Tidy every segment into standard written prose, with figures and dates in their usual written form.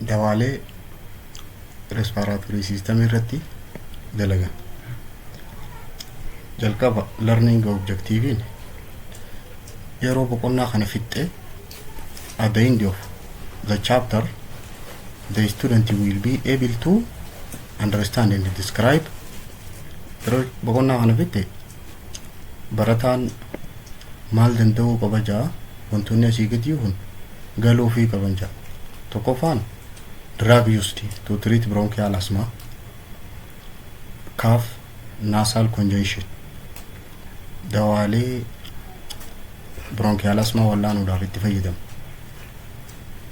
dawaalee respiratory system irratti dalagan. Jalqaba learning objectivein yeroo boqonnaa kana fixxe at the end of the chapter the student will be able to understand and describe. Yeroo boqonnaa kana fixxe barataan maal danda'uu qaba jaa wantoonni asii gadi kun galuu fi qaban jaa. Tokkoffaan drug used to treat bronchial asthma, cough, nasal congestion. Dawaalee bronchial asthma wallaanuudhaaf itti fayyadamu.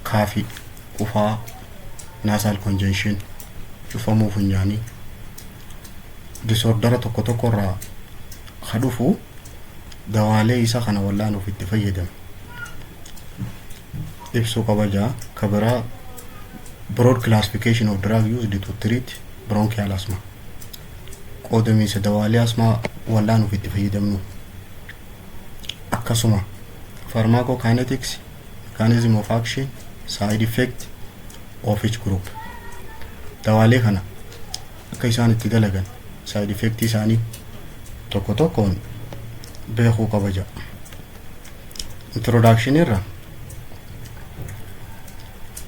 Kaafi, qufaa, nasal congestion, cufamuu funyaanii, disordera tokko tokko irraa kadhufu dawaalee isa kana wallaanuuf itti fayyadamu. Ibsuu qaba jaa kabiraa broad classification of drug used to treat bronchial asthma. Qoodamiinsa dawaalee asmaa wallaanuuf itti fayyadamnu. Akkasuma pharmacokinetics, mechanism of action, side effect of each group. Dawaalee kana akka isaan itti dalagan side effect isaanii tokko tokkoon beekuu qaba jaa. Introduction irra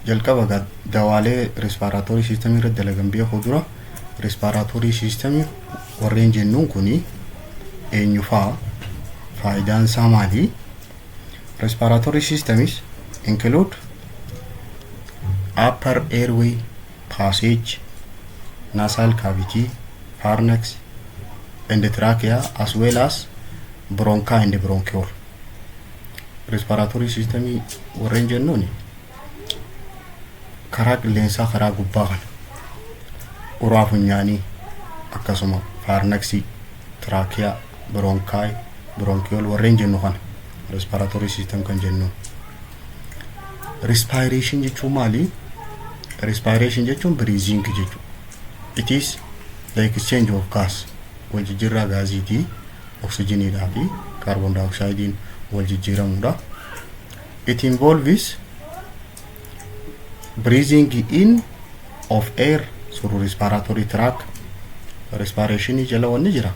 jalqaba dawaalee respiratory system irra dalagan beekuu dura respiratory system warreen jennuun kuni eenyufaa, faayidaan isaa maali? Respiratory systems include upper airway passage, nasal cavity, pharynx and trachea, as well as bronchi and bronchiole. Respiratory system warreen jennuun karaa qilleensaa karaa gubbaa kana uraa funyaanii akkasuma pharynx, trachea, bronchi, bronchiole warreen jennu kana respiratory system kan jennu. Respiration jechuun maali? Respiration jechuun breathing jechuudha. It is the exchange of gas, wal jijjiirraa gaasiitii oksijiniidhaa fi carbon dioxide wal jijjiiramuudha. It involves breathing in of air through respiratory tract. Respiration jala wanni jira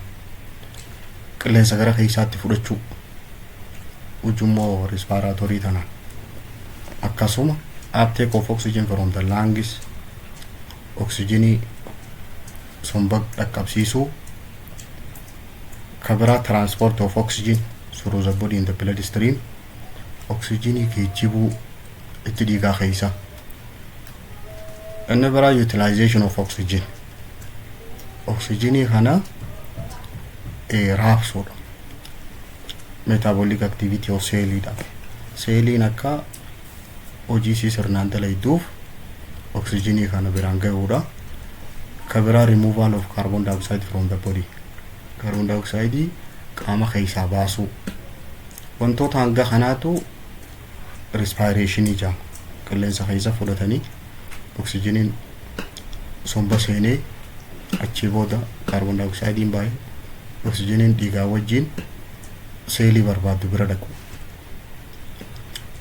qilleensa gara keessaatti fudhachuu ujummoo respiratory tana. Akkasuma uptake of oxygen from the lungs, oxygen somba dhaqqabsiisuu. Kabira transport of oxygen through the body in the blood stream, oxygen geejjibuu itti dhiigaa keessa. Inni biraa utilization of oxygen, oxygen kana raabsuudha. Metabolic activity of cellidha. Celliin akka hojii sirnaan dalayduuf oxygen kana biraan gahuudha. Kabira removal of carbon dioxide from the body, carbon dioxide qaama keessaa baasuu. Wantoota hanga kanaatu respiration jedhama. Qilleensa keessa fudhatanii oxygen somba seenee achi booda carbon dioxide baay'ee oxygen dhiigaa wajjin seelii barbaaddu bira dhaqu.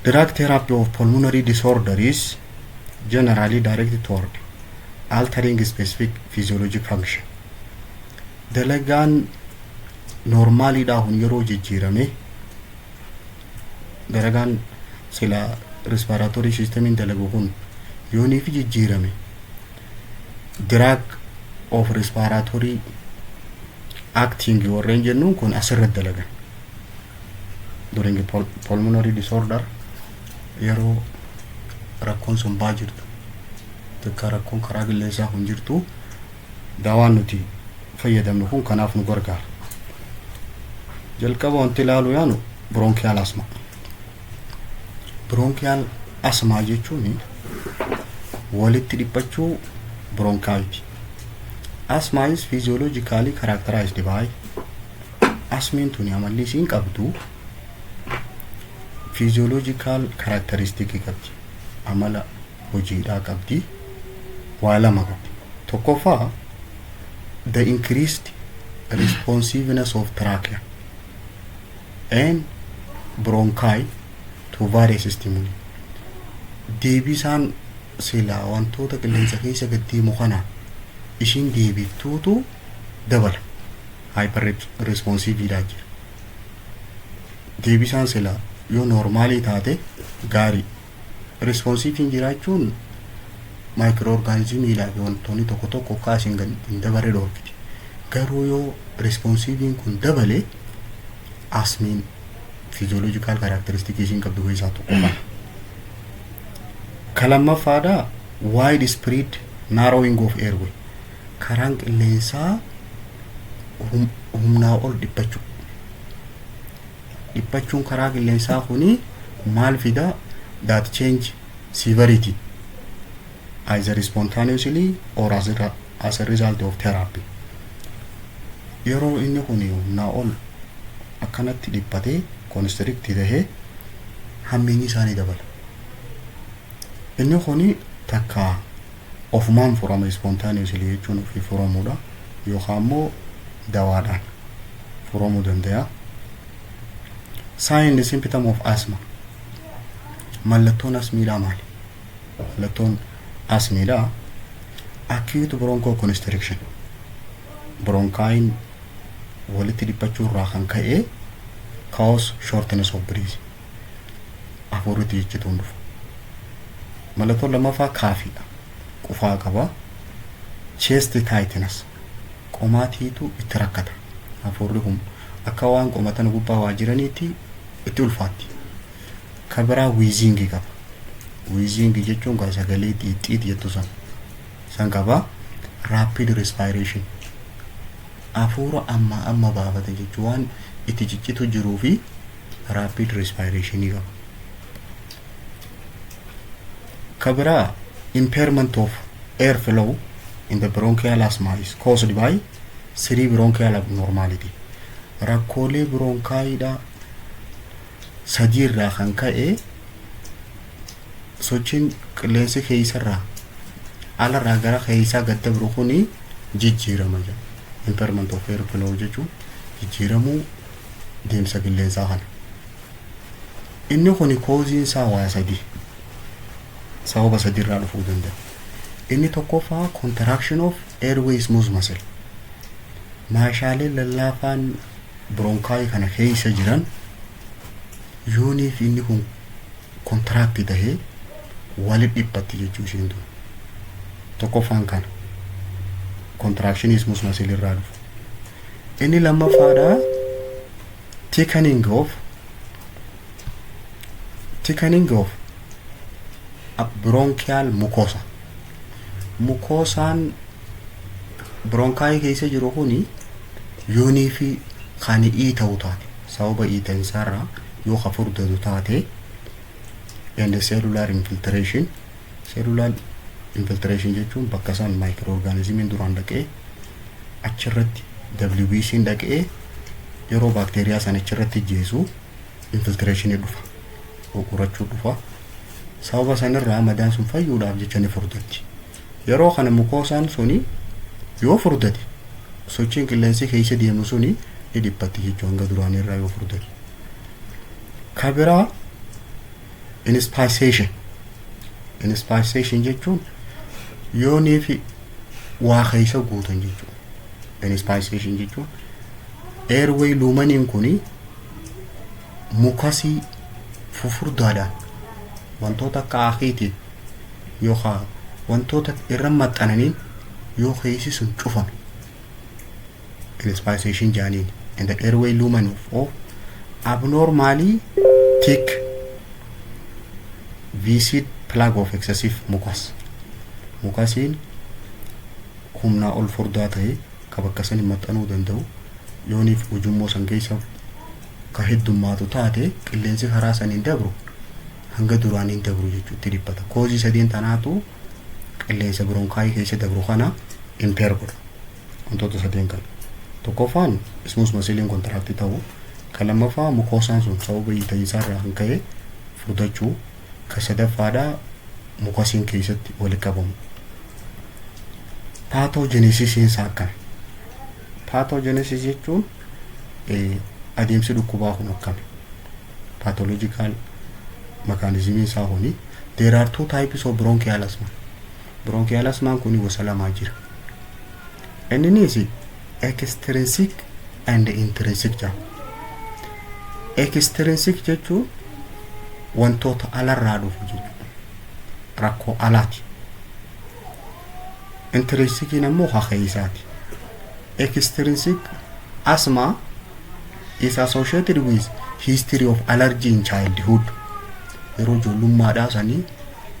Drug therapy of pulmonary disorder is generally directed toward altering specific physiologic function. Dalagaan normaalidha hun yeroo jijjiirame dalagaan sila respiratory systemin dalagu kun yoonii fi jijjiirame drug of respiratory acting warreen jennuun kun asirratti dalagan. During pulmonary disorder yeroo rakkoon sombaa jirtu takka rakkoon karaa qilleensaa kun jirtu daawaan nuti fayyadamnu kun kanaaf nu gargaara. Jalqaba wanti ilaalu yaanu bronchial asthma. Bronchial asthma jechuun walitti dhiphachuu bronchitis. Asthma is physiologically characterized by asthma tuni amalli isiin qabdu physiological characteristic qabdi. Amala hojiidhaa qabdi. Waa lama qabdi. Tokkoffaa the increased responsiveness of trachea and bronchi to various stimuli. Deebisaan silaa wantoota qilleensa keessa gad deemu kana ishiin deebiftuutu dabala. Hyper responsive dha jira. Deebisaan silaa yoo normaalii taate gaarii. Responsive jiraachuun microorganismii dha wantoonni tokko tokko kaasiin hin dabarre dhoorkiti. Garuu yoo responsive kun dabale asmiin physiological characteristics in qabdu keessaa tokko kana. Kalamaffaadha wide spread narrowing of airway. Karaan qilleensaa humnaa ol dhiphachuun karaa qilleensaa kuni maal fida? That change severity either spontaneously or as a result of therapy. Yeroo inni kuni humnaa ol akkanatti dhiphatee constrict tahee hammiin isaanii dabala. Inni kuni takka ofumaan furama spontaneously jechuun ofii furamuudha yookaan immoo dawaadhaan furamuu danda'a. Sign and symptom of asthma. Mallattoon asmiidhaa maali? Mallattoon asmiidhaa acute bronchoconstriction. Bronchiin walitti dhiphachuu irraa kan ka'e cause shortness of breath. Afuurri jechituun dhufa. Mallattoon lammaffaa kaafiidha. Qufaa qaba. Chest tightness. Qomaatiitu itti rakkata. Afuurri kun akka waan qomatan gubbaa waa jiraniitti itti ulfaatti. Kabiraa wheezing qaba. Wheezing jechuun kan sagalee xiixxiit jettu san qaba. Rapid respiration. Afuura amma baafate jechuun waan itti ciccitu jiruu fi rapid respiration qaba. Kabira impairment of airflow in the bronchial asthma is caused by cerebronchial abnormality. Rakkoolee bronkaayidha sadiirraa kan ka'e sochiin qilleensa keessarraa alarraa gara keessaa gad dabru kuni jijjiirama jira. Impairment of airflow jechuun jijjiiramuu deemsa qilleensaa kana. Inni kuni kooziin isaa waa sadii. Sababa sadiirraa dhufuu danda'a. Inni tokkoffaa contraction of airway smooth muscle. Maashaalee lallaafaan bronkaay kana keessa jiran yooniif inni kun contract tahee walitti dhiphatti jechuu isheen tun. Tokkoffaan kana contraction smooth muscle irraa dhufu. Inni lammaffaadha thickening of bronchial mucosa. Mucosaan bronkaay keessa jiru kuni yoonii fi kan ta'uu taate sababa iitaansaarraa yoo hafurdatu taate and cellular infiltration jechuun bakka isaan microorganismiin duraan dhaqee achirratti WBC'n dhaqee yeroo bakteeriyaa san achirratti jeesu infiltration dhufa qurachuu dhufa. Sababa sanirraa madaan sun fayyuudhaaf jecha ni furdatti. Yeroo kana mukoosaan suni yoo furdate sochiin qilleensi keessa deemu suni ni dhiphatti jechuun hanga duraan irraa yoo furdate. Kabiraa inspiration jechuun yoonii fi waa keessa guutan jechuudha. Inspiration jechuun airway luumaniin kuni mukasii fufurdaadhaan wantoota akka akiitiin yookaan wantoota irra maxxananiin yoo keessi sun cufame inspiration jaaniin and the airway lumen of abnormally thick viscid plug of excessive mucus. Mucasiin humnaa ol furdaa ta'e ka bakka san maxxanuu danda'u yooniif ujummoo san keessa ka heddummaatu taate qilleensi karaa saniin dabru hanga duraaniin dabru jechuutti dhiphata. Koozii sadeen tanaatu qilleensa bronkaay keessa dabru kana impair godha. Wantoota sadeen kana. Tokkoffaan smooth muscle contract ta'u, kan lammaffaa mukoosaan sun sababa iitaansaarraa kan ka'e furdachuu, kan sadaffaadha mukasiin keessatti walitti qabamu. Pathogenesis isaa akkana. Pathogenesis jechuun adeemsi dhukkubaa kun akkami. Pathological mechanism isaa kuni There are two types of bronchial asthma. Bronchial asthma kuni gosa lamaa jira. Innis extrinsic and intrinsic jedhama. Extrinsic jechuun wantoota alarraa dhufu jechuudha. Rakkoo alaati. Intrinsic immoo hakeessaati. Extrinsic asthma is associated with history of allergy in childhood. Yeroo ijoollummaadhaa sanii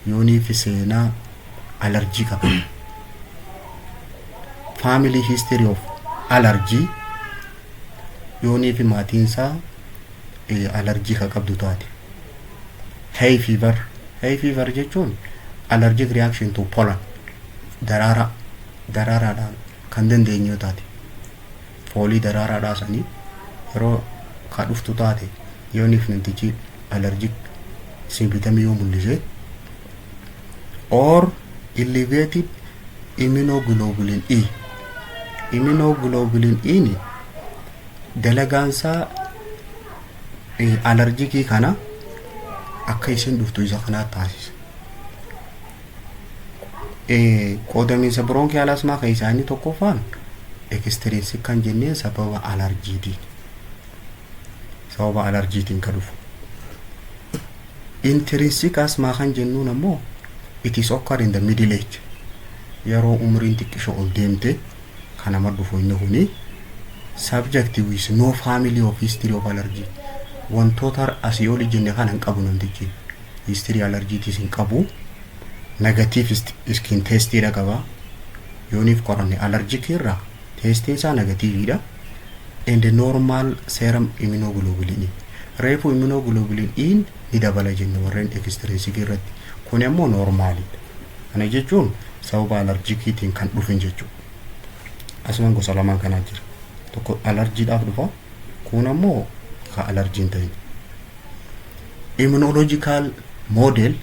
yoonii fi seenaa allergy qaba. Family history of allergy yoonii fi maatiin isaa allergy ka qabdu taate. Hay fever. Hay fever jechuun allergic reaction to pollen. Daraaraadhaan kan dandeenyu taate. Foolii daraaraadhaa sanii yeroo ka dhuftu taate yooniif namtichi allergic symptom yoo mul'ise. Or elevated immunoglobulin E. Immunoglobulin E ni dalagaansaa allergikii kana akka isin dhuftu isa kana taasisa. Qoodamiinsa bronchial asthma kan isaanii tokkoffaan extrinsic kan jenneen sababa allergiitiin. Sababa allergiitiin ka dhufu. Intrinsic asthma kan jennuun ammoo it is occur in the middle age. Yeroo umriin xiqqisho ol deemte kana madhufu inni huni subject with no family of history of allergy. Wantoota asii olii jenne kan hin qabu namtichi. History allergiitis hin qabu. Negative skin test dha qaba. Yooniif qoranne allergic irraa testiin isaa negative dha. And the normal serum immunoglobulin. Reefu immunoglobulin in ni dabala jenne warreen extrinsic irratti. Kun ammoo normaalidha. Kana jechuun sababa allergikiitiin kan dhufin jechuudha. Asumaan gosa lamaan kanaa jira. Tokko allergiidhaaf dhufa. Kun ammoo ka allergiin ta'in. Immunological model.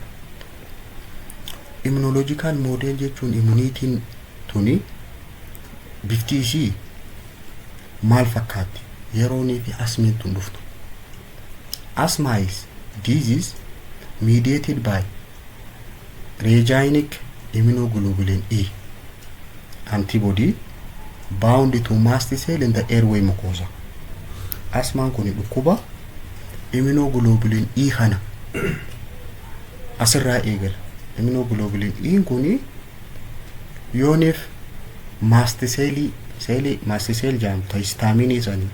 Immunological model jechuun immunitiin tuni bifti isii maal fakkaatti yeroonii fi asmiin tun dhuftu. Asthma is disease mediated by reagenic immunoglobulin E antibody bound to mast cell in the airway mucosa. Asthmaan kun dhukkuba immunoglobulin E kana asirraa eegala. Immunoglobulin E kun yooniif mast cell jedhamtu histamine isaanii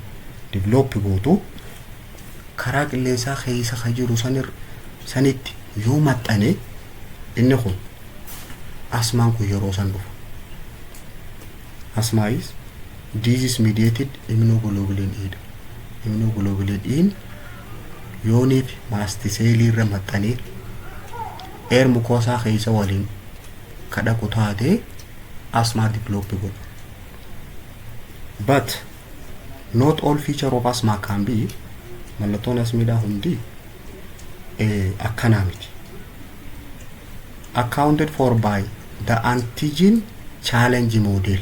develop gootu karaa qilleensaa keessa ka jiru sanitti yoo maxxane inni kun asthmaan kun yeroo san dhufa. Asthma is disease mediated immunoglobulin E. Immunoglobulin E yooniif mast cell irra maxxane air mucosa keessa waliin kadhaku taate asthma develop godhu. But not all feature of asthma can be mallattoon asmiidhaa hundi akkanaa miti. Accounted for by the antigen challenge model.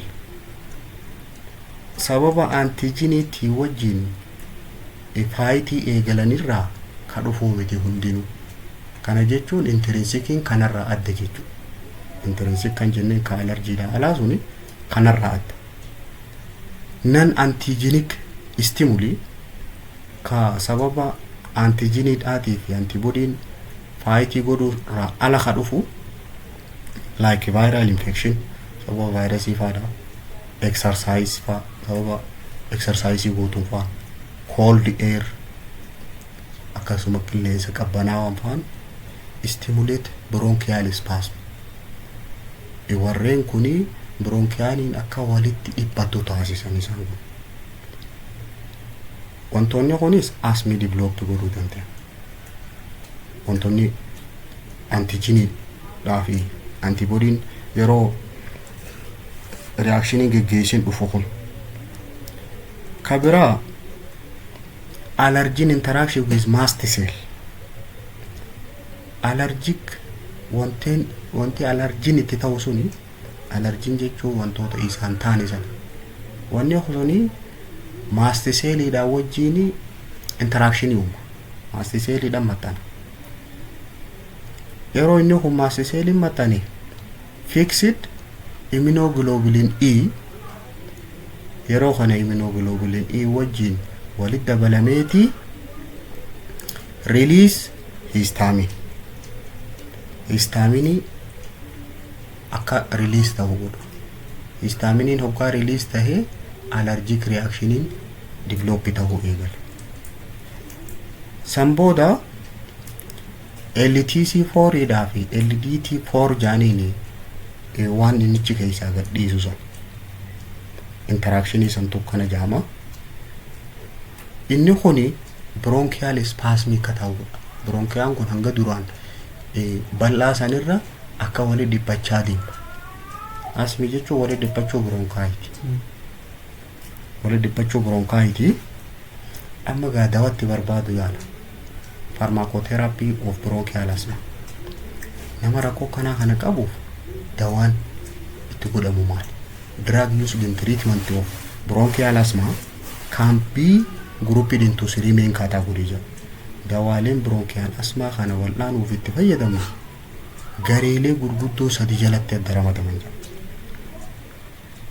Sababa antigeniitii wajjin faayitii eegalanirraa ka dhufuu miti hundinuu. Kana jechuun intrinsicin kanarraa adda jechuudha. Intrinsic kan jenneen ka allergiidha alaa suni kanarraa adda. Non antigenic stimuli ka sababa antigeniidhaatii fi antibodiin faayitii godhuurraa ala ka dhufu like viral infection sababa virusii faadha. Exercise fa sababa exercise gootuun fa cold air akkasuma qilleensa qabbanaawaan faan stimulate bronchial spasm. Warreen kuni bronchialiin akka walitti dhibbatu taasisan isaan kun. Wantoonni kunis asthma develop godhuu danda'an. Wantoonni antigeniidhaa fi antibodiin yeroo reactionii geggeessin dhufu kun. Ka biraa allergen interaction with mast cell. Allergic wanti allergen itti ta'u suni allergen jechuun wantoota isaan taane sana. Wanni kuni mast cellidha wajjin interaction uuma. Mast cellidha maxxana. yeroo inni kun master cell maxxane fixed immunoglobulin E yeroo kana immunoglobulin E wajjin walitti dabalameeti release histamine. Histamine akka release ta'u godhu. Histamine hoggaa release ta'ee allergic reaction develop ta'uu eegala. San booda LTC4 dhaa fi LDT4 jaaniini waan innichi keessaa gadhiisu san interaction san tokkana jaama. Inni kuni bronchial spasm ka ta'u. Bronchiaan kun hanga duraan bal'aa sanirra akka wali dhiphachaa deema. Asmi jechuun wali dhiphachuu bronkaayiti. Wali dhiphachuu bronkaayiti. Amma gaa dawatti barbaadu yaala. Pharmacotherapy of bronchial asthma. Nama rakkoo kanaa kana qabuuf dawaan itti godhamu maali? Drug use in treatment of bronchial asthma can be grouped into 3 main categories. Dawaaleen bronchial asthma kana wal'aanuuf itti fayyadamu gareelee gurguddoo 3 jalatti adda ramadaman jira.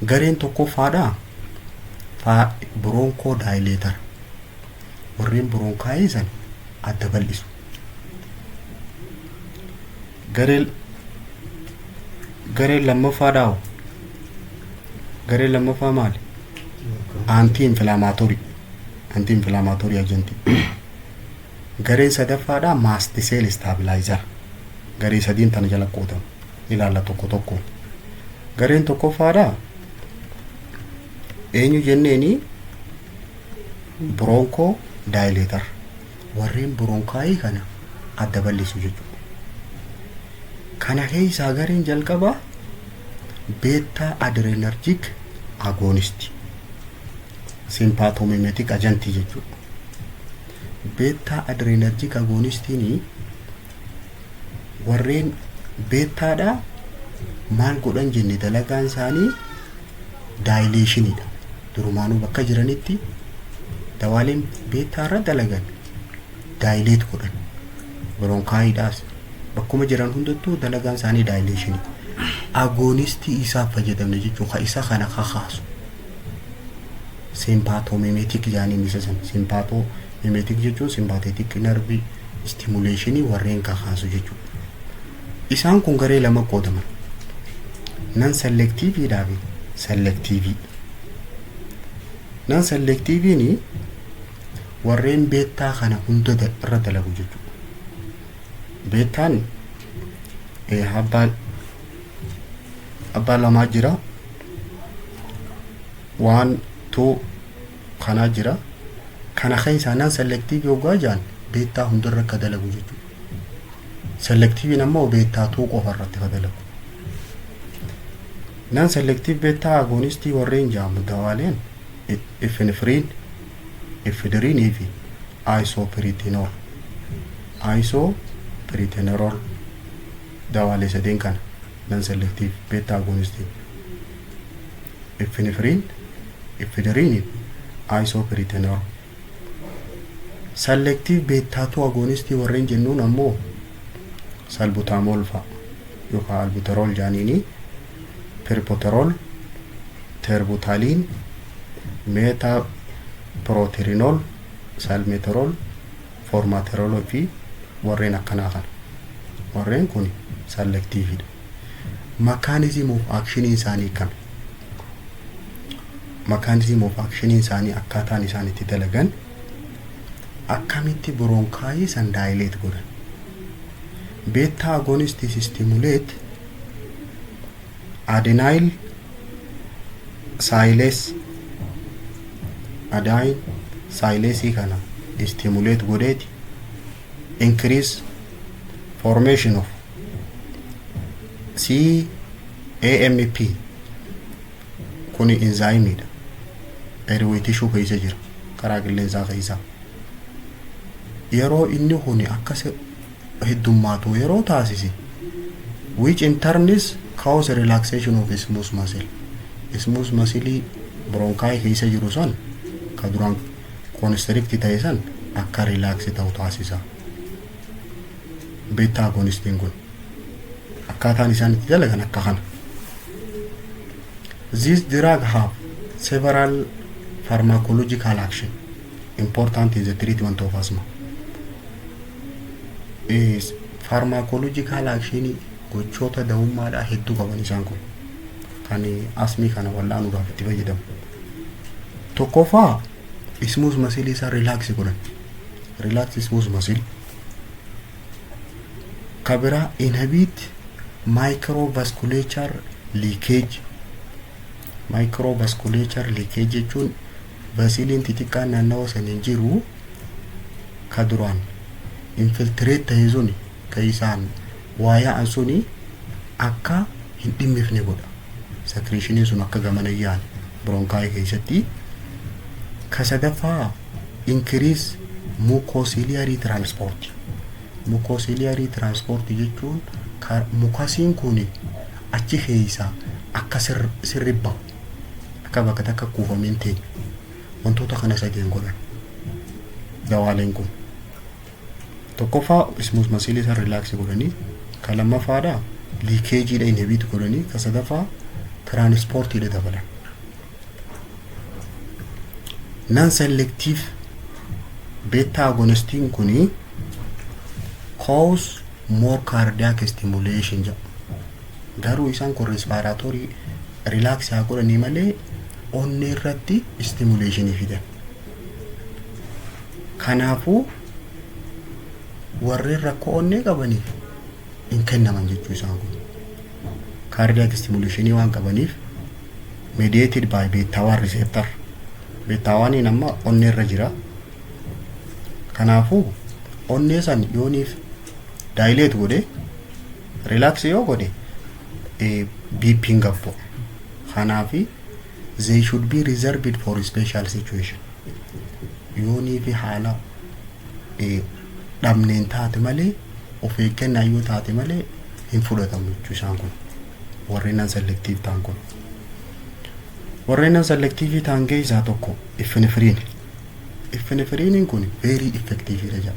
Gareen tokkoffaadha bronchodilator. Warreen bronkaayii san adda bal'isu. Gareen lammaffaadha. Gareen lammaffaa maali? Anti-inflammatory agent. Gareen sadaffaadha mast cell stabilizer. Garee sadiin tana jala qoodamu ilaalla tokko tokko. Gareen tokkoffaadha eenyu jenneeni bronchodilator. Warreen bronkaayii kana adda bal'isu jechuudha. Kana keessaa gareen jalqaba beta adrenergic agonist sympathomimetic agent jechuudha. Beta adrenergic agonistini warreen betaadha maal godhan jenne dalagaan isaanii dilationidha. Durumaanuu bakka jiranitti dawaaleen beta irra dalagan dilate godhan. Bronkaayidhaas bakkuma jiran hundattuu dalagaan isaanii dilation. Agonisti isaa fayyadamne jechuun ka isa kana kakaasu. Sympathomimetic jaaniin isa san. Sympathomimetic jechuun sympathetic nerve stimulation warreen kakaasu jechuudha. Isaan kun garee lama qoodaman. Non selective dhaa fi selective. Non selective ni warreen beta kana hunda irra dalagu jechuudha. Betaan abbaa lamaa jira. 1 2 kana jira. Kana keessaa non selective yogaa jaan beta hunda irra ka dalagu jechuudha. Selective nammoo beta 2 qofa irratti ka dalagu. Non selective beta agonist warreen jaamu dawaaleen epinephrine, ephedrine fi isopritenolol dawaalee sadeen kana non selective beta agonist. Epinephrine, ephedrine, isopritenolol. Selective beta 2 agonist warreen jennuun ammoo salbutamol fa yookaan albuterol jaaniini perpoterol, terbutalin, metaproterenol, salmeterol, formoterol fi warreen akkanaa kana. Warreen kun selective. Mechanism of action isaanii kam? Mechanism of action isaanii akkaataan isaan itti dalagan akkamitti bronkaayii san dilate godhan. Beta agonists stimulate adenyl silase kana stimulate godheeti increase formation of CAMP kuni enzyme dha. Airway tissue keessa jira karaa qilleensaa keessa. Yeroo inni huni akkas heddummaatu yeroo taasisi which in turn is cause relaxation of smooth muscle. Smooth muscle bronchi keessa jiru san ka duraan constrict ta'e san akka relax ta'u taasisa. Beta agonistiin kun akkaataan isaan itti dalagan akka kana. This drug have several pharmacological action important in the treatment of asthma. Is pharmacological action gochoota dawummaadhaa hedduu qaban isaan kun kan asmii kana wallaanuudhaaf itti fayyadamu. Tokkoffaa smooth muscle isaa relax godhan. Relax smooth muscle. Kabira inhibit microvasculature leakage. Microvasculature leakage jechuun vasiliin xixiqqaan naannawa saniin jiru ka duraan infiltrate ta'e suni ka isaan waayaan suni akka hin dhimmifne godha. Secretioniin sun akka gamana yaa'an bronchi keessatti. Ka sadaffaa increase mucociliary transport. Mucociliary transport jechuun mukasiin kun achi keessa akka sirribba akka bakka takka kuufameen ta'e wantoota kana sadeen godhan dawaaleen kun. Tokkoffaa smooth muscle isa relax godhanii, ka lammaffaadha leakage dha inhibit godhanii, ka sadaffaa transport dha dabalan. Non-selective beta agonistiin kuni cause more cardiac stimulation jedha. Garuu isaan kun respiratory relax haa godhanii malee onnee irratti stimulation fidan. Kanaafuu warreen rakkoo onnee qabaniif hin kennaman jechuu isaan kun. Cardiac stimulation waan qabaniif mediated by beta 1 receptor. Beta 1 nama onnee irra jira. Kanaafuu onnee san yooniif dilate godhe relax yoo godhe BP gabbo. Kanaafi they should be reserved for special situation. Yoonii fi haala dhabneen taate malee of eeggannaa yoo taate malee hin fudhatamu jechuu isaan kun. Warreen non-selective ta'an kun. Warreen non-selective ta'an keessaa tokko epinephrine. Epinephrine kun very effective dha jedha.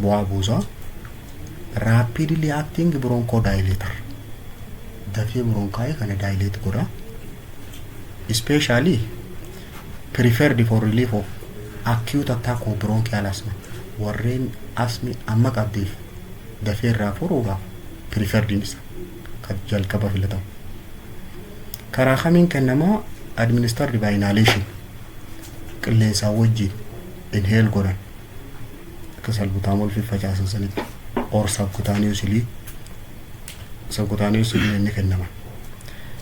Bu'aa buusaa rapidly acting bronchodilator. Dafee bronchi kana dilate godha. Especially preferred for relief of acute attack of bronchial asthma. Warreen asmi amma qabdeef dafee irraa furuudhaaf preferred isa kan jalqaba filatamu. Karaa kamiin kennamaa administered by inhalation. Qilleensa wajjin inhale godhan akka salbutamol fi facaasan sanitti or subcutaneously inni kennama.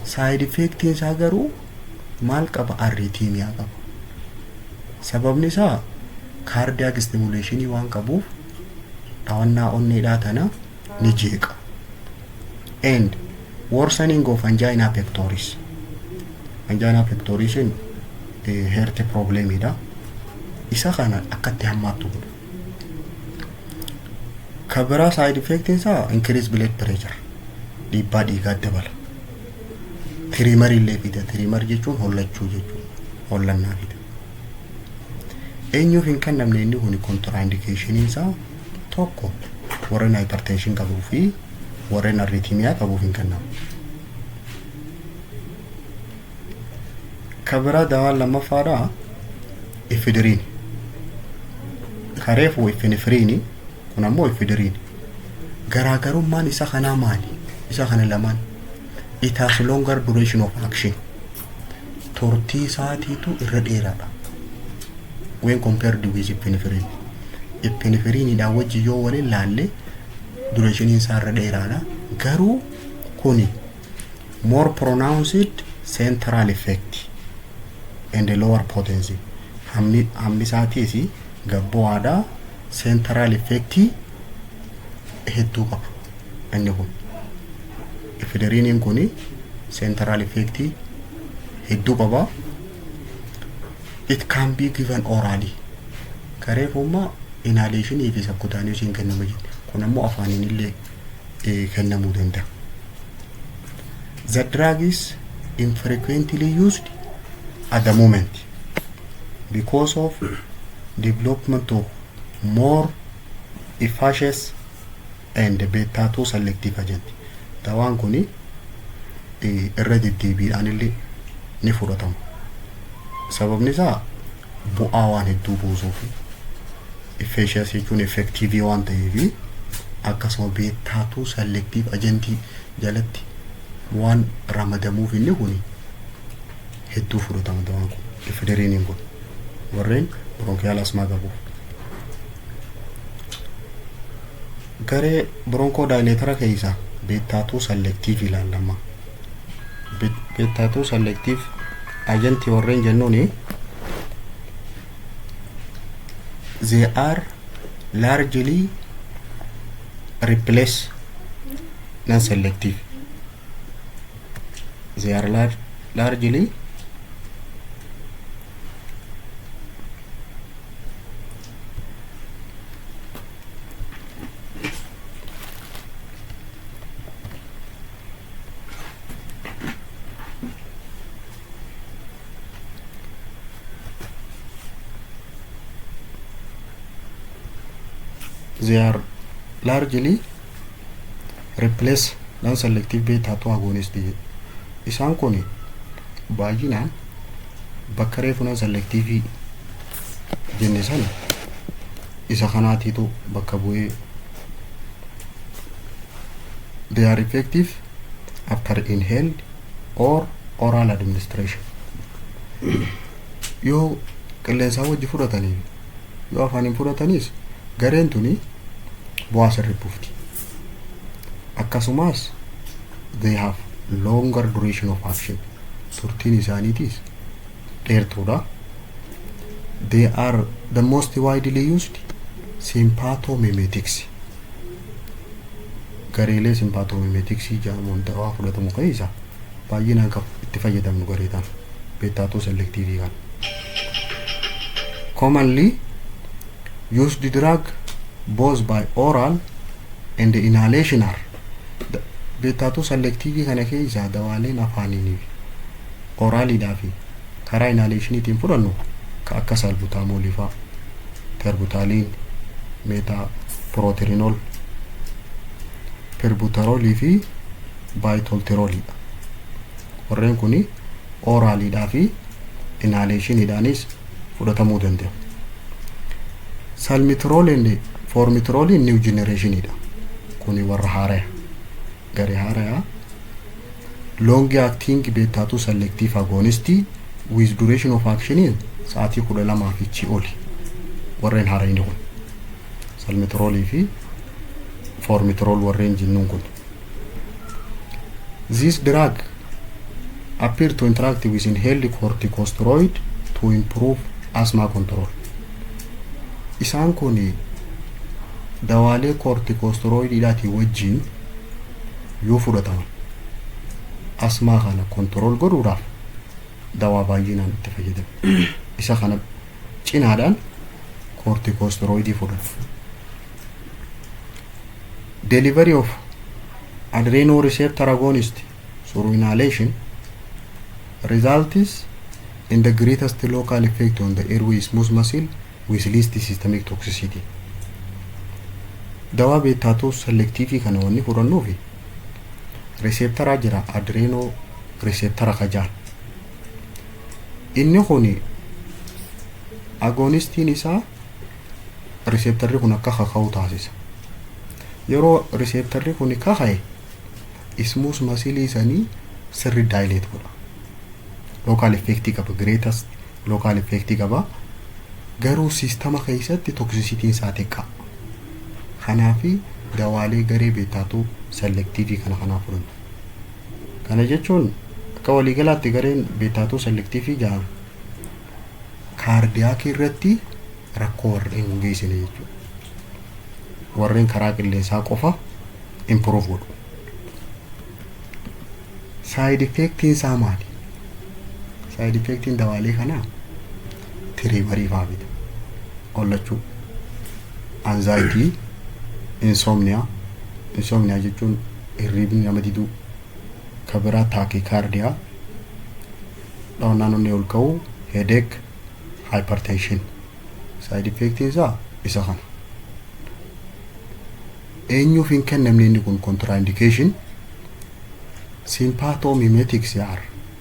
Side effect isaa garuu maal qaba? Arrhythmia qaba. Sababni isaa cardiac stimulation waan qabuuf dhawannaa onneedhaa tana ni jeeqa. And worsening of angina pectoris. Angina pectoris heart problem ida. Isa kana akkatti hammaatu godha. Kabira side effect isaa increase blood pressure. Dhiibbaa dhiigaa dabala. Tremor illee fida. Tremor jechuun hollachuu jechuudha. Hollannaa fida. Eenyuuf hin kennamne inni kun contraindication isaa tokko warreen hypertension qabuu fi warreen arrhythmia qabuuf hin kennamu. Kabira dawaa lammaffaadha ephedrine. Kareefu epinephrine kun ammoo ephedrine. Garaagarummaan isa kanaa maali? Isa kana lamaan it has longer duration of action. Turtii isaatiitu irra dheeraadha when compared with epinephrine. Epinephrine dha wajji yoo waliin laalle duration isaa irra dheeraadha. Garuu kuni more pronounced central effect and a lower potency. Hammi isaatiisi gabboodha central effect hedduu qaba. Inni kun ephedrine kuni central effect hedduu qaba. It can be given orally. Kareefummaa inhalation fi subcutaneous kennamu jira. Kun ammoo afaaniin illee kennamuu danda'a. The drug is infrequently used at the moment because of development of more efficacious and beta 2 selective agent. dawaan kuni irra deddeebiidhaan illee ni fudhatama. Sababni isaa bu'aa waan hedduu buusuuf efficacy jechuun effective waan ta'eef akkasuma beektaatuu selective agentii jalatti waan ramadamuuf inni kuni hedduu fudhatama dawaan kun efederiiniin kun warreen bronchial asthma qabuuf. Garee bronchodilator keessa beektaatuu selective ilaalama. Beektaatuu selective agentii warreen jennuuni they are largely replace non-selective. They are largely replace non-selective beta-2 agonist. Isaan kun baay'inaan bakka reefu non-selective jenne sana isa kanaatiitu bakka bu'ee. They are effective after inhaled or oral administration. Yoo qilleensaa wajji fudhatanii yoo afaaniin fudhatanis gareen tuni bu'aa sirrii buufti. Akkasumas they have longer duration of action. Turtiin isaaniitis dheertuudha. They are the most widely used sympathomimetics. Gareelee sympathomimetics jedhamuun dawaa fudhatamu keessa baay'inaan kan itti fayyadamnu gareetaan beektaatuu selective kan. Commonly used drug both by oral and inhalation are beektaatuu selective kana keessa dawaaleen afaaniin oraalidhaa fi karaa inhalationiitiin fudhannu ka akka salbutamolii faa, terbutaliin, metaproterenol, perbuterolii fi baitolterolidha. Warreen kuni oraalidhaa fi inhalationiidhaanis fudhatamuu danda'u. Salmeterol and formoterol new generationidha. Kuni warra haaraa garee haaraa long acting beektaatuu selective agonist with duration of action sa'aatii 12 fi oli warreen haaraan kun salmeterolii fi formoterol warreen jennuun kun. This drug appear to interact with inhaled corticosteroid to improve asthma control. Isaan kun dawaalee corticosteroididhaati wajjin yoo fudhataman asmaa kana control godhuudhaaf dawaa baay'inaan itti fayyadamu. Isa kana cinaadhaan corticosteroidii fudhatu. Delivery of adrenoreceptor agonist through inhalation results in the greatest local effect on the airway smooth muscle with least systemic toxicity. Dawaa beektaatuu selective kana wanni fudhannuufi receptora jira adreno receptora kajaan. Inni kun agonistiin isaa receptorri kun akka kaka'u taasisa. Yeroo receptorri kun kaka'e smooth muscle isaanii sirri dilate godha. Local effect qaba, greatest local effect qaba. Garuu sistema keessatti toxicity isaa xiqqaa. Kanaafi dawaalee garee beektaatuu selective kana fudhannu. Kana jechuun akka waliigalaatti gareen beektaatuu selective jedhamu kaardiyaakii irratti rakkoo warreen hin geessine jechuudha. Warreen karaa qilleensaa qofa improve godhu. Side effectiin isaa maali? Side effectiin dawaalee kanaa tiriimarii fa'aa bita. Ollachuu, anxiety, insomnia jechuun hirribni nama diduu, kabiraa tachycardia, dhawannaan onnee ol ka'uu, headache, hypertension. Side effectiin isaa isa kana. Eenyuuf hin kennamne inni kun contraindication sympathomimetics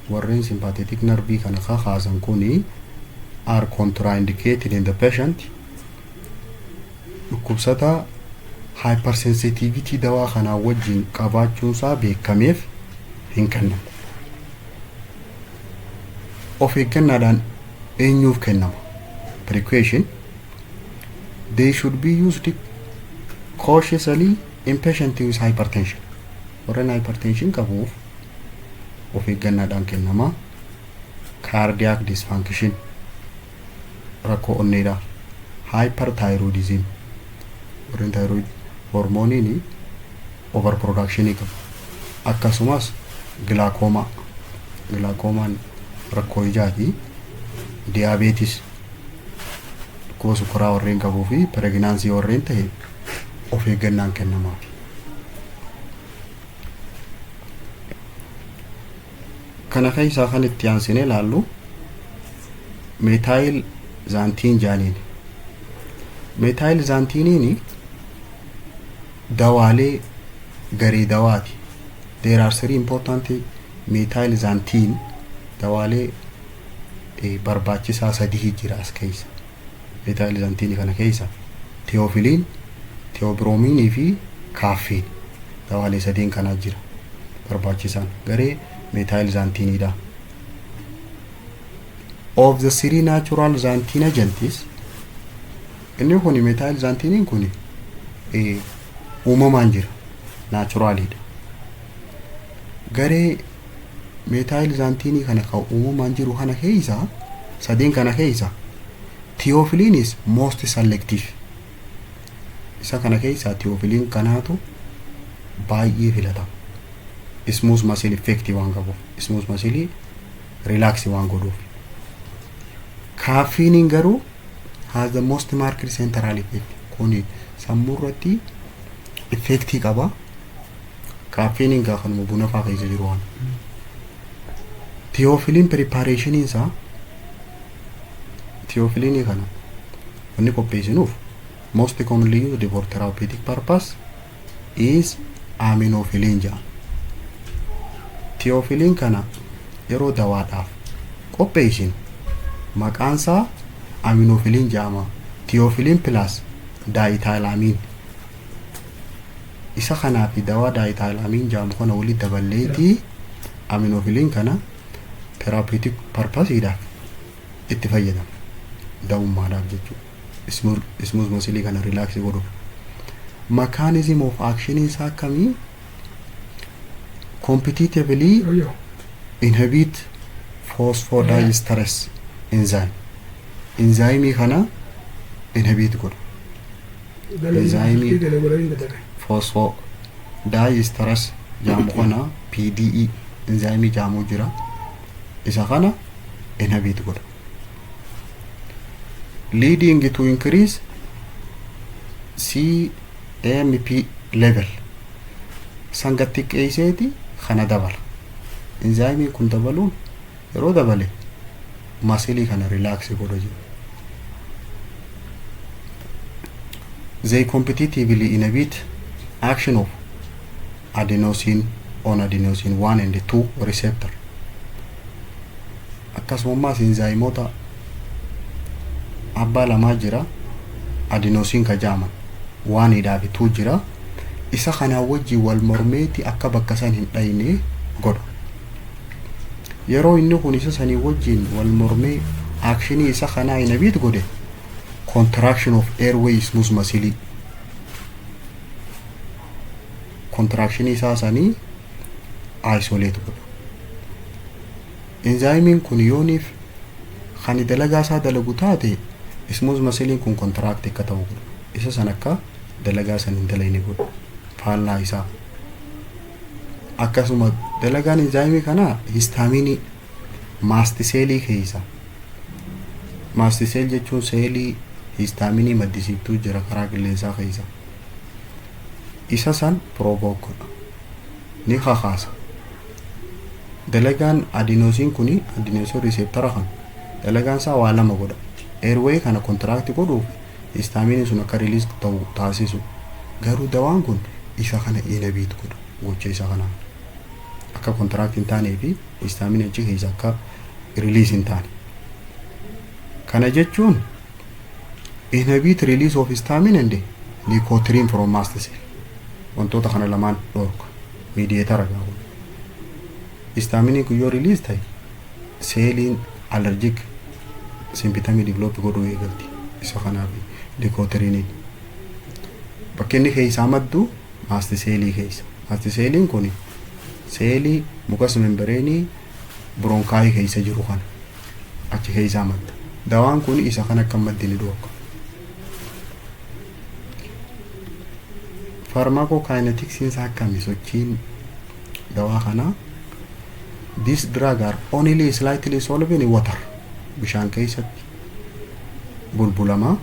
warreen sympathetic nerve kana kaasan kuni are contraindicated in the patient. dhukkubsata hypersensitivity dawaa kana wajjin qabaachuun isaa beekameef hin kennamu. Of eeggannaadhaan eenyuuf kennama? Precaution. They should be used cautiously in patients with hypertension. Warreen hypertension qabuuf of eeggannaadhaan kennama. Cardiac dysfunction, rakkoo onneedha. Hyperthyroidism, warreen thyroid hormooniin overproduction qabu. Akkasumas glaucoma rakkoo ijaati. Diabetes, dhukkuba sukkaraa warreen qabuu fi pregnancy warreen ta'e of eeggannaan kennamaa. Kana keessaa kan itti aansinee ilaallu methyl xanthine jaaniin. Methyl xanthiniin dawaalee garee dawaati. There are three important methyl xanthine dawaalee barbaachisaa sadii jira as keessa. Methyl xanthine kana keessa theophylline, theobromine fi caffeine dawaalee sadeen kana jira barbaachisaan garee methyl xanthine dha. Of the three natural xanthine agents, inni kun methyl xanthine kun uumamaan jira, naturally dha. Garee methyl xanthine kana ka uumamaan jiru kana keessa sadeen kana keessa theophylline is most selective. Isa kana keessa theophylline kanaatu baay'ee filatama. Smooth muscle effect waan qabuuf, smooth muscle relax waan godhuuf. Caffeine garuu has the most marked central effect. Kuni sammuu irratti effect qaba. Caffeine kanuma buna fa'aa keessa jiru waan. Theophylline preparation isaa theophylline kana wanni qopheessinuuf most commonly used for therapeutic purpose is aminophylline jedhama. Theophylline kana yeroo dawaadhaaf qopheessinu maqaan isaa aminophylline jedhama. Theophylline plus diethylamine. Isa kanaa fi dawaa diethylamine jedhamu kana walitti daballeetii aminophylline kana therapeutic purpose idhaaf itti fayyadama. Daa'ummaadhaaf jechuudha. Smooth muscle kana relax godhuuf. Mechanism of action isaa akkamii? Competitively inhibit phosphodiesterase enzyme. Enzyme kana inhibit godhu. Enzyme phosphodiesterase jedhamu kana PDE enzyme jedhamu jira. Isa kana inhibit godhu. Leading to increase CMP level. Sangatti qeeseeti kana dabala. Enzyme kun dabaluun yeroo dabale muscle kana relax godha jiru. They competitively inhibit action of adenosine on adenosine 1 and 2 receptor. Akkasumas enzymoota abbaa lamaa jira. Adenosine ka jaaman 1 dhaa fi 2 jira. Isa kana wajji wal mormeeti akka bakka san hin dhayne godha. Yeroo inni kun isa sanii wajjin wal mormee action isa kana inhibit godhe contraction of airway smooth muscle. Contraction isa sanii isolate godha. Enzyme kun yooniif kan dalagaa isaa dalagu taate smooth muscle kun contract akka ta'u godha. Isa san akka dalagaa san hin dalayne godha. Faallaa isaa. Akkasuma dalagaan enzyme kana histamine mast cell keessa. Mast cell jechuun seelii histamine maddisiiftuu jira karaa qilleensaa keessa. Isa san provoke godha. Ni kakaasa. Dalagaan adenosine kuni adenosine receptor kan dalagaan isaa waa lama godha. Airway kana contract godhuuf histamine sun akka release ta'u taasisu. Garuu dawaan kun isa kana inhibit godha. Gocha isa kana. akka contract hin taanee fi histamine achi keessa akka release hin taane. Kana jechuun inhibit release of histamine and leukotriene from mast cell. Wantoota kana lamaan dhorka mediator gahu. Histamine kun yoo release ta'e seeliin allergic symptom develop godhuu eegalti. Isa kanaaf leukotriene bakka inni keessa maddu mast cell keessa. Mast cell kun seelii mukas membrane bronchi keessa jiru kana achi keessa madda. Dawaan kun isa kana akka maddini dhorka. Pharmacokinetics is akkami sochiin dawaa kana. This drug are only slightly soluble in water. Bishaan keessatti bulbulama.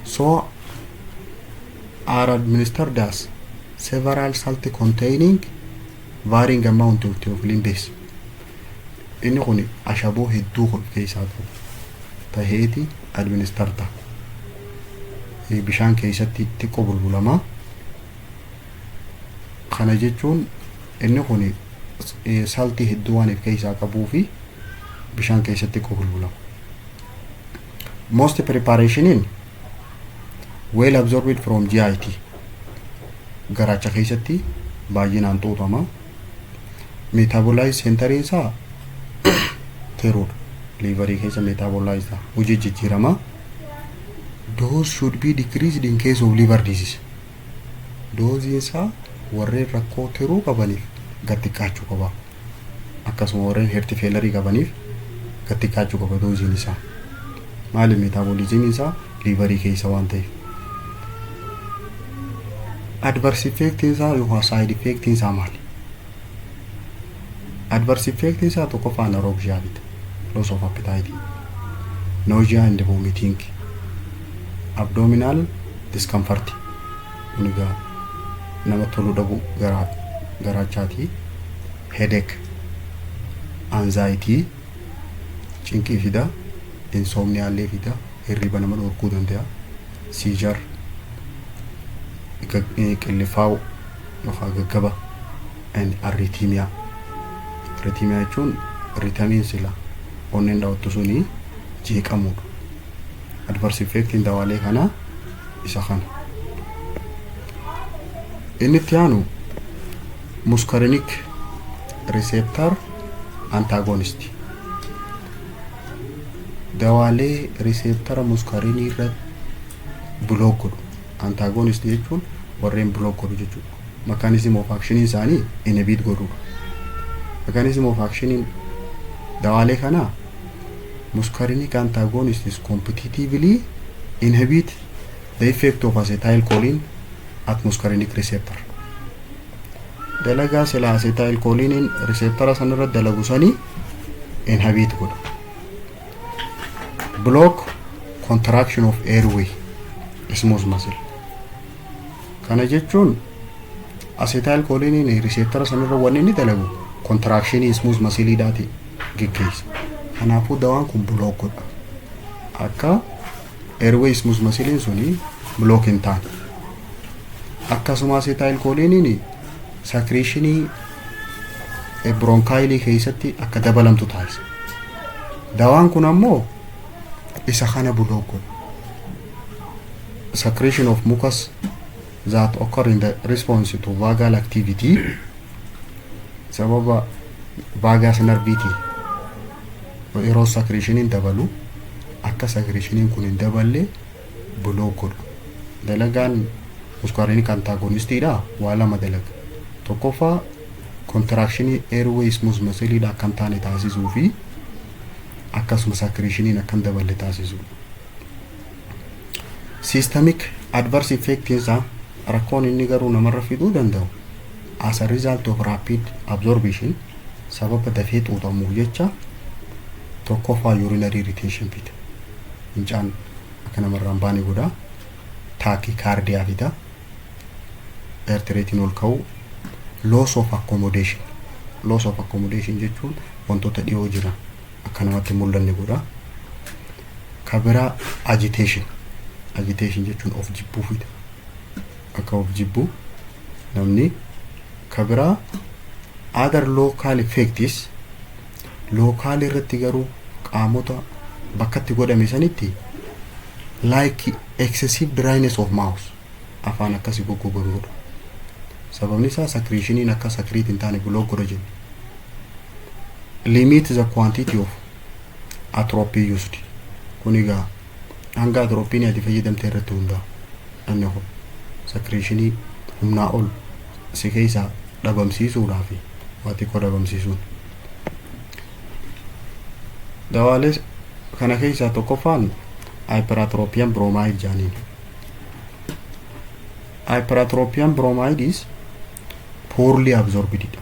So are administered as several salt containing varying amount of theophylline base. Inni kun ashaboo hedduu keessaa qabu. Taheeti administerta. Bishaan keessatti xiqqoo bulbulama. Kana jechuun inni kun saltii hedduu waan keessaa qabuu fi bishaan keessatti xiqqoo bulbulama. Most preparation in well absorbed from GIT. Garaacha keessatti baay'inaan xuuxama. Metabolize center isaa thyroid liver keessa metabolize hojii jijjiirama. Dose should be decreased in case of liver disease. Dose isaa warreen rakkoo thyroid qabaniif gatti kaachuu qaba. Akkasuma warreen heart failure qabaniif gatti kaachuu qaba dosiin isaa. Maali metabolism isaa liver keessa waan ta'eef. Adverse effect isaa yookaan side effect isaa maali? Adverse effect isaa tokko faana anorexia, loss of appetite, nausea and vomiting, abdominal discomfort, uniga nama tolu dhabu garaachaati, headache, anxiety, cinqii fida, insomnia illee fida, hirriba nama dhorkuu danda'a, seizure, qillifaawu yookaan gaggaba, and arrhythmia. Arrhythmia jechuun ritamiin sila onneen dhaawattu suni jeeqamuudha. Adverse effect dawaalee kana isa kana. Inni itti aanu muscarinic receptor antagonist. Dawaalee receptor muscarinii irra block godhu. Antagonist jechuun warreen block godhu jechuudha. Mechanism of action isaanii inhibit godhuudha. Mechanism of action in dawaalee kana muscarinic antagonist is competitively inhibit the effect of acetylcholine at muscarinic receptor. Dalagaa sila acetylcholine receptor sanirra dalagu sanii inhibit godha. Block contraction of airway smooth muscle. Kana jechuun acetylcholine receptor sanirra wanni inni dalagu contraction smooth muscle daati geggeessa. Kanaafuu dawaan kun block godha. Akka airway smooth muscle suni block hin taane. Akkasuma acetylcholine secretion bronchial keessatti akka dabalamtu taasisa. Dawaan kun ammoo isa kana block godha. Secretion of mucus that occur in the response to vagal activity sababa vagus nerviti yeroo secretion dabalu akka secretion kun daballe block godha. Dalagaan muscarinic antagonist dha waa lama dalaga. Tokkoffaa contraction airway smooth muscle dha kan taane taasisuu fi akkasuma secretion akkan daballe taasisuu. Systemic adverse effect isa rakkoon inni garuu namarra fiduu danda'u as a result of rapid absorption sababa dafee xuuxamuu jecha tokkoffaa urinary retention fida. Fincaan akka namarraan baane godha. Tachycardia fida. Heart rate ol ka'u. Loss of accommodation. Loss of accommodation jechuun wantoota dhiyoo jiran akka namatti mul'anne godha. Kabira agitation. Agitation jechuun of jibbuu fida. Akka of jibbuu namni kabira other local effects local irratti garuu qaamota bakkatti godhame sanitti like excessive dryness of mouth afaan akkasi goggogoruudha. Sababni isaa secretioniin akka secrete hin taane block godha jenna. Limit the quantity of atropine used. Kun egaa hanga atropine ati fayyadamte irratti hundaa anne kun secretionii humnaa ol si keessa dhabamsiisuudhaaf waati ko dhabamsiisuun. Dawaalee kana keessaa tokkoffaan hyperatrophian bromide jaaniin. Hyperatrophian bromide is poorly absorbed.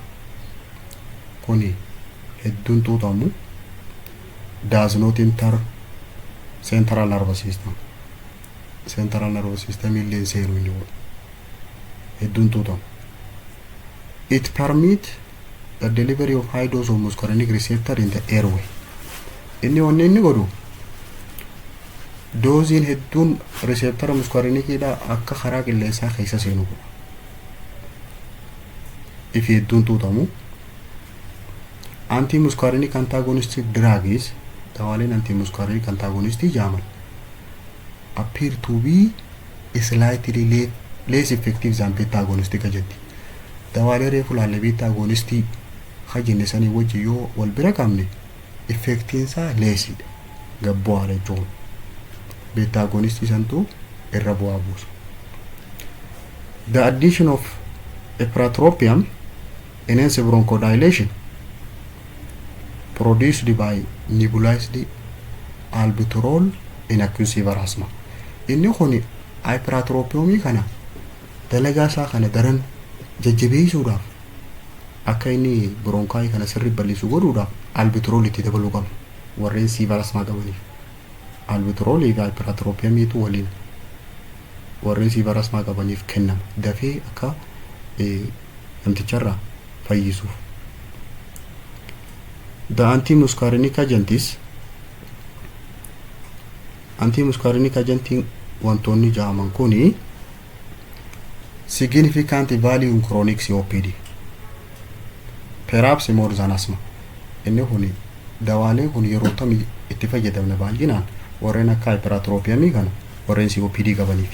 Kuni hedduun tuutamu does not enter central nervous system. Central nervous system illee seeru inni hedduun tuutamu. It permit the delivery of high dose of muscarinic receptor in the airway. Inni wanni inni godhu doziin hedduun receptor muscarinicidha akka karaa qilleensaa keessa seenu godha. If hedduun tuutamu anti-muscarinic antagonistic drugs dawaaleen anti-muscarinic antagonist jaamal appear to be slightly less effective than beta agonistic jetti. Dawaalee reefu laalle beta agonistic hajinne sanii wajji yoo wal bira qabne effectiinsaa leesidha gabbu'aadha jechuun. Beta agonist santu irra bu'aa buusa. The addition of epratropium enhances bronchodilation produced by nebulized albuterol in acute severe asthma. Inni kuni hyperatrophium kana dalagaa isaa kana daran jajjabeessuudhaaf akka inni bronchii kana sirri bal'isu godhuudhaaf albuterol itti dabaluu qaba. Warreen severe asthma qabaniif albuterol egaa hyperatrophium itu waliin warreen severe asthma qabaniif kennama dafee akka namticharraa fayyisuuf. The anti-muscarinic agent wantoonni jaaman kuni significant value in chronic COPD perhaps more than asthma. Inni kuni dawaalee kun yeroo tamii itti fayyadamna baay'inaan warreen akka hyperatrophium kana warreen COPD qabaniif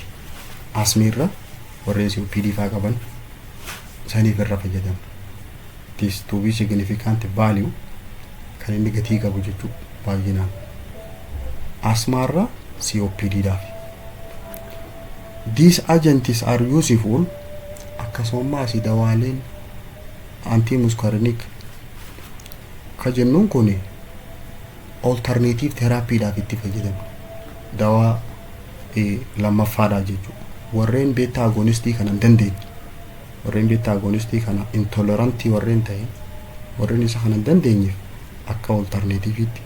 asmiirra warreen COPD faa qaban saniif irra fayyadamna. This to be significant value kan inni gatii qabu jechuu baay'inaan asmaarra COPD daaf. These agents are useful akkasumas dawaaleen anti-muscarinic ka jennuun kun alternative therapy daaf itti fayyadamna. Dawaa lammaffaadha jechuudha. Warreen beta agonistii kana dandeenye warreen beta agonistii kana intolerant warreen ta'e warreen isa kana dandeenye akka alternative itti